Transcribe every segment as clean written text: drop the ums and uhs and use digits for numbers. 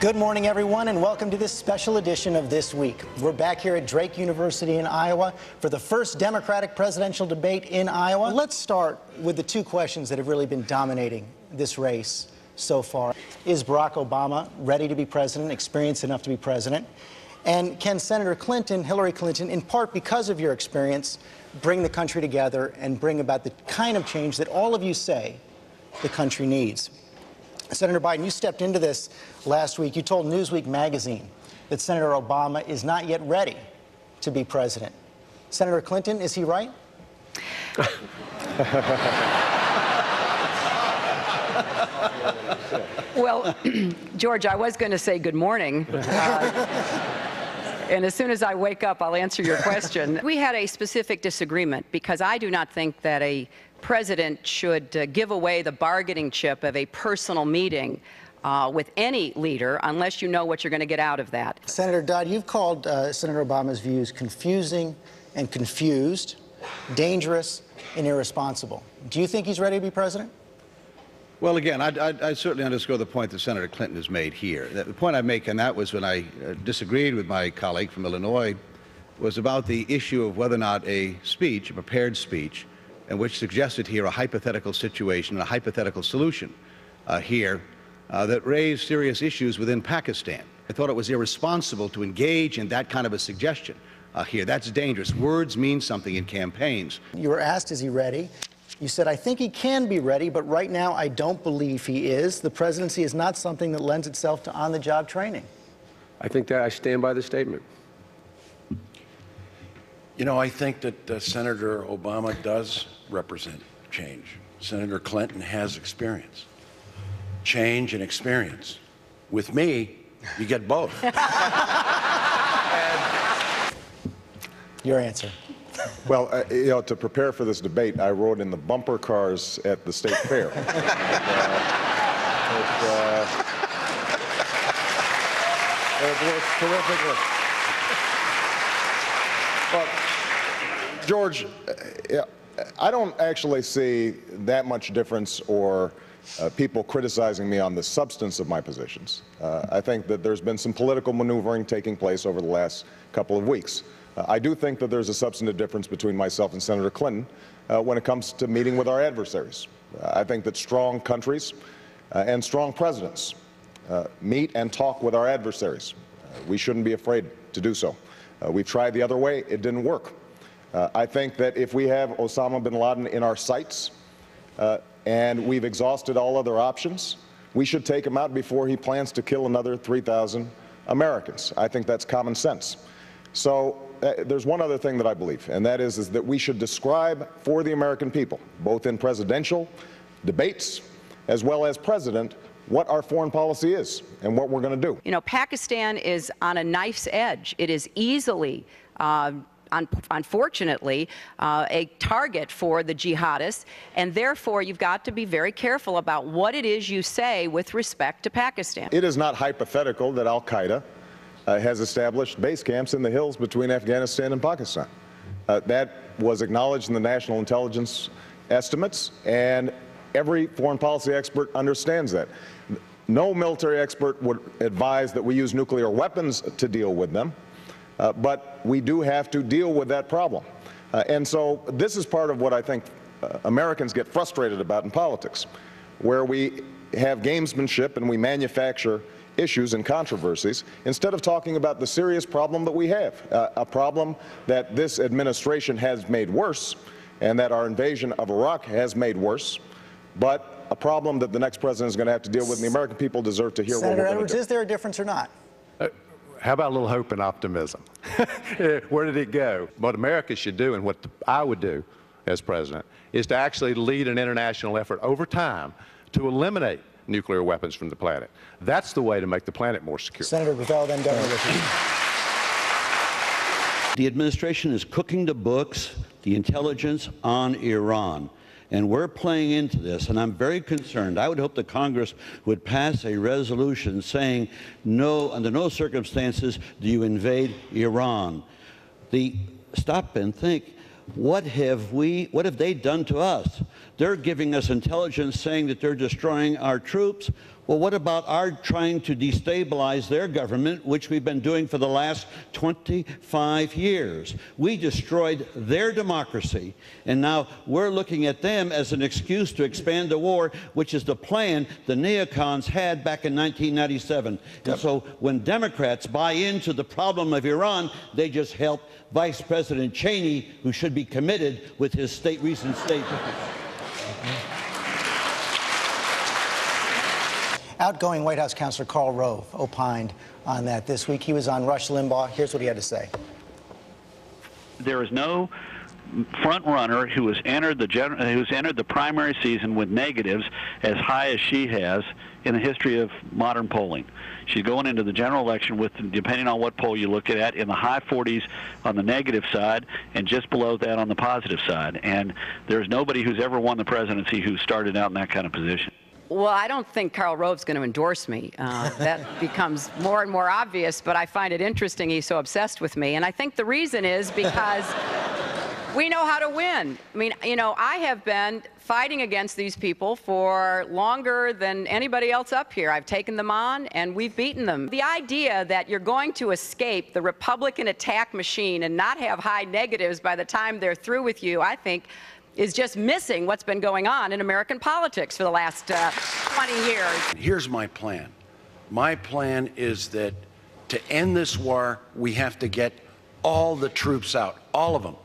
Good morning, everyone, and welcome to this special edition of This Week. We're back here at Drake University in Iowa for the first Democratic presidential debate in Iowa. Let's start with the two questions that have really been dominating this race so far. Is Barack Obama ready to be president, experienced enough to be president? And can Senator Clinton, Hillary Clinton, in part because of your experience, bring the country together and bring about the kind of change that all of you say the country needs? Senator Biden, you stepped into this last week. You told Newsweek magazine that Senator Obama is not yet ready to be president. Senator Clinton, is he right? Well, George, I was going to say good morning. And as soon as I wake up, I'll answer your question. We had a specific disagreement because I do not think that a president should give away the bargaining chip of a personal meeting with any leader unless you know what you're going to get out of that. Senator Dodd, you've called Senator Obama's views confusing and confused, dangerous and irresponsible. Do you think he's ready to be president? Well, again, I certainly underscore the point that Senator Clinton has made here. The point I make, and that was when I disagreed with my colleague from Illinois, was about the issue of whether or not a speech, a prepared speech, and which suggested here a hypothetical situation and a hypothetical solution that raised serious issues within Pakistan. I thought it was irresponsible to engage in that kind of a suggestion here. That's dangerous. Words mean something in campaigns. You were asked, is he ready? You said, I think he can be ready, but right now I don't believe he is. The presidency is not something that lends itself to on-the-job training. I think that I stand by the statement. You know, I think that Senator Obama does represent change. Senator Clinton has experience. Change and experience. With me, you get both. Your answer. Well, you know, to prepare for this debate, I rode in the bumper cars at the state fair. It worked terrifically. But, George, I don't actually see that much difference or people criticizing me on the substance of my positions. I think that there's been some political maneuvering taking place over the last couple of weeks. I do think that there's a substantive difference between myself and Senator Clinton when it comes to meeting with our adversaries. I think that strong countries and strong presidents meet and talk with our adversaries. We shouldn't be afraid to do so. We've tried the other way. It didn't work. I think that if we have Osama bin Laden in our sights and we've exhausted all other options, we should take him out before he plans to kill another 3,000 Americans. I think that's common sense. So there's one other thing that I believe, and that is that we should describe for the American people, both in presidential debates as well as president, what our foreign policy is and what we're going to do. You know, Pakistan is on a knife's edge. It is easily, unfortunately, a target for the jihadists, and therefore you've got to be very careful about what it is you say with respect to Pakistan. It is not hypothetical that al-Qaeda has established base camps in the hills between Afghanistan and Pakistan. That was acknowledged in the national intelligence estimates, and every foreign policy expert understands that. No military expert would advise that we use nuclear weapons to deal with them, but we do have to deal with that problem. And so this is part of what I think Americans get frustrated about in politics, where we have gamesmanship and we manufacture issues and controversies instead of talking about the serious problem that we have, a problem that this administration has made worse and that our invasion of Iraq has made worse, but a problem that the next president is going to have to deal with, and the American people deserve to hear what we're going to do. Senator Edwards, is there a difference or not? How about a little hope and optimism? Where did it go? What America should do, and what I would do as president, is to actually lead an international effort over time to eliminate nuclear weapons from the planet. That's the way to make the planet more secure. Senator Gravel, then Governor Richardson. The administration is cooking the books, the intelligence on Iran. And we're playing into this, and I'm very concerned. I would hope that Congress would pass a resolution saying, no, under no circumstances do you invade Iran. Stop and think, what have they done to us? They're giving us intelligence saying that they're destroying our troops. Well, what about our trying to destabilize their government, which we've been doing for the last 25 years? We destroyed their democracy, and now we're looking at them as an excuse to expand the war, which is the plan the neocons had back in 1997. And so when Democrats buy into the problem of Iran, they just help Vice President Cheney, who should be committed with his recent statement. Outgoing White House counselor Karl Rove opined on that this week. He was on Rush Limbaugh. Here's what he had to say. There is no front runner who has entered the primary season with negatives as high as she has in the history of modern polling. She's going into the general election with, depending on what poll you look at, in the high 40s on the negative side and just below that on the positive side. And there's nobody who's ever won the presidency who started out in that kind of position. Well, I don't think Karl Rove's going to endorse me. That becomes more and more obvious, but I find it interesting he's so obsessed with me. And I think the reason is because we know how to win. I mean, you know, I have been fighting against these people for longer than anybody else up here. I've taken them on, and we've beaten them. The idea that you're going to escape the Republican attack machine and not have high negatives by the time they're through with you, I think, is just missing what's been going on in American politics for the last 20 years. Here's my plan. My plan is that to end this war, we have to get all the troops out, all of them.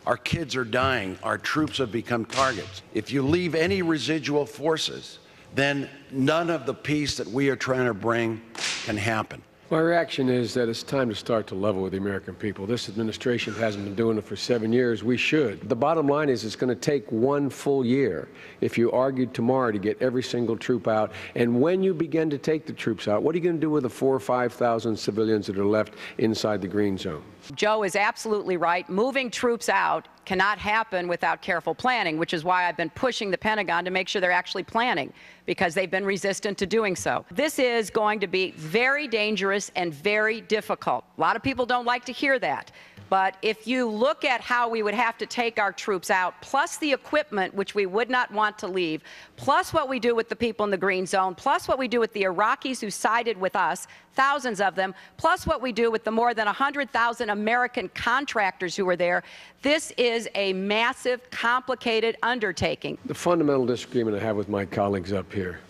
Our kids are dying. Our troops have become targets. If you leave any residual forces, then none of the peace that we are trying to bring can happen. My reaction is that it's time to start to level with the American people. This administration hasn't been doing it for 7 years. We should. The bottom line is it's going to take 1 full year if you argued tomorrow to get every single troop out. And when you begin to take the troops out, what are you going to do with the 4,000 or 5,000 civilians that are left inside the green zone? Joe is absolutely right. Moving troops out cannot happen without careful planning, which is why I've been pushing the Pentagon to make sure they're actually planning, because they've been resistant to doing so. This is going to be very dangerous and very difficult. A lot of people don't like to hear that. But if you look at how we would have to take our troops out, plus the equipment, which we would not want to leave, plus what we do with the people in the green zone, plus what we do with the Iraqis who sided with us, thousands of them, plus what we do with the more than 100,000 American contractors who were there, this is a massive, complicated undertaking. The fundamental disagreement I have with my colleagues up here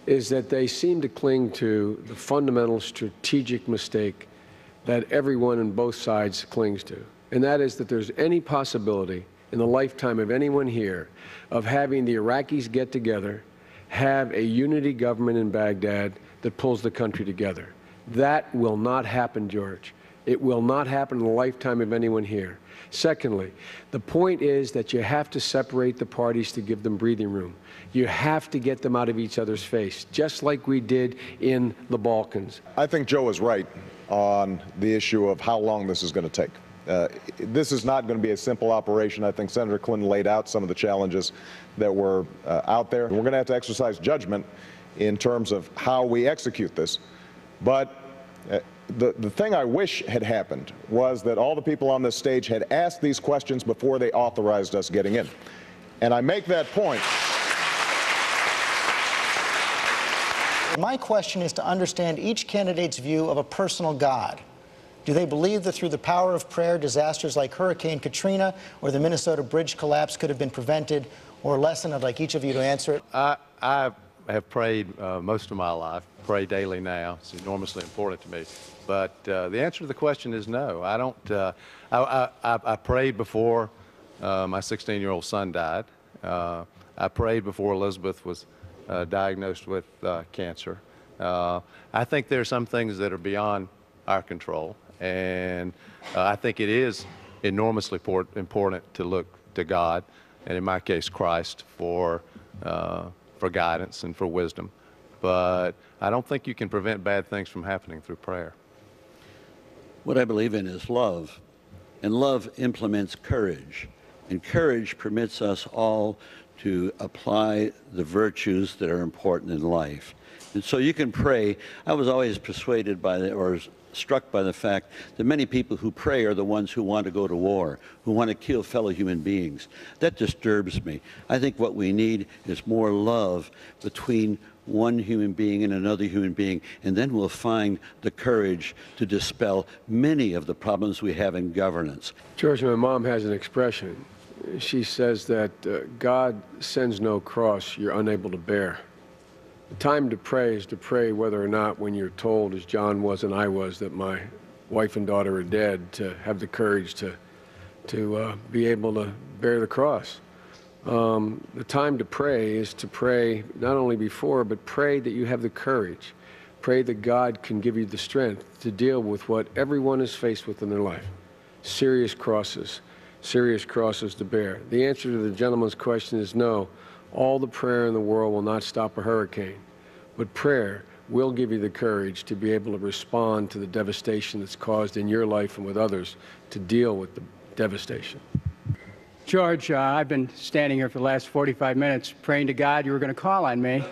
is that they seem to cling to the fundamental strategic mistake that everyone on both sides clings to, and that is that there's any possibility in the lifetime of anyone here of having the Iraqis get together, have a unity government in Baghdad that pulls the country together. That will not happen, George. It will not happen in the lifetime of anyone here. Secondly, the point is that you have to separate the parties to give them breathing room. You have to get them out of each other's face, just like we did in the Balkans. I think Joe is right on the issue of how long this is going to take. This is not going to be a simple operation. I think Senator Clinton laid out some of the challenges that were out there. We're going to have to exercise judgment in terms of how we execute this. But the thing I wish had happened was that all the people on this stage had asked these questions before they authorized us getting in. And I make that point. My question is to understand each candidate's view of a personal God. Do they believe that through the power of prayer, disasters like Hurricane Katrina or the Minnesota bridge collapse could have been prevented or lessened? I'd like each of you to answer it. I have prayed most of my life, pray daily now. It's enormously important to me. But the answer to the question is no. I don't. I prayed before my 16-year-old son died. I prayed before Elizabeth was diagnosed with cancer. I think there are some things that are beyond our control, and I think it is enormously important to look to God, and in my case, Christ, for guidance and for wisdom. But I don't think you can prevent bad things from happening through prayer. What I believe in is love, and love implements courage, and courage permits us all to apply the virtues that are important in life. And so you can pray. I was always persuaded by or struck by the fact that many people who pray are the ones who want to go to war, who want to kill fellow human beings. That disturbs me. I think what we need is more love between one human being and another human being, and then we'll find the courage to dispel many of the problems we have in governance. George, my mom has an expression. She says that God sends no cross you're unable to bear. The time to pray is to pray whether or not, when you're told, as John was and I was, that my wife and daughter are dead, to have the courage to be able to bear the cross. The time to pray is to pray not only before, but pray that you have the courage. Pray that God can give you the strength to deal with what everyone is faced with in their life. Serious crosses to bear. The answer to the gentleman's question is no. All the prayer in the world will not stop a hurricane, but prayer will give you the courage to be able to respond to the devastation that's caused in your life and with others, to deal with the devastation. George, I've been standing here for the last 45 minutes praying to God you were going to call on me.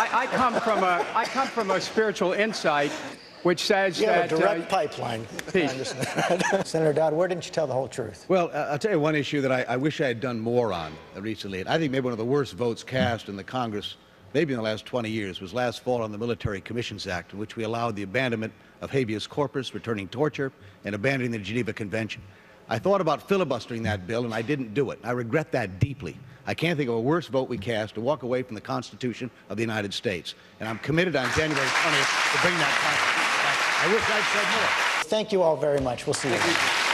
I come from a spiritual insight which says you that... have a direct pipeline. Senator Dodd, where didn't you tell the whole truth? Well, I'll tell you one issue that I wish I had done more on recently. I think maybe one of the worst votes cast in the Congress, maybe in the last 20 years, was last fall on the Military Commissions Act, in which we allowed the abandonment of habeas corpus, returning torture, and abandoning the Geneva Convention. I thought about filibustering that bill, and I didn't do it. I regret that deeply. I can't think of a worse vote we cast to walk away from the Constitution of the United States. And I'm committed on January 20th to bring that Constitution back. I wish I'd said more. Thank you all very much. We'll see you.